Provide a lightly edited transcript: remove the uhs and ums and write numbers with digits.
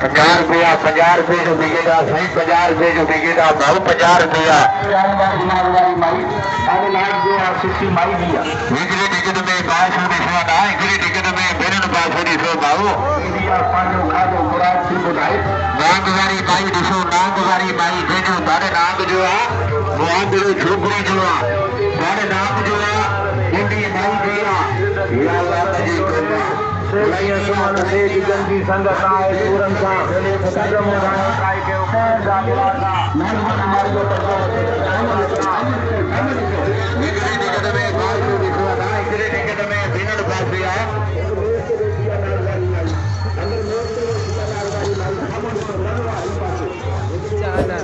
₹50 ₹50 जो बिकेगा सही ₹50 जो बिकेगा भाव ₹50 हिकिड़ी टिकट में 500 ना हिकिड़ी टिकट में भेण 500 भाव नांग वारी माई ॾिसो नांग वारी माई जंहिंजो तारे नांग जो आहे मुआंदड़ो छोकिरी जो आहे तारे नांग जो आहे नंढी माई जो आहे इहा वात जी कोन्हे गंदी संगत आहे पूरन सां कदम ट्राई कयो हिकिड़ी टिकट में 500 ॾिसो ना हिकिड़ी टिकट में भेण पासे आहे चाहना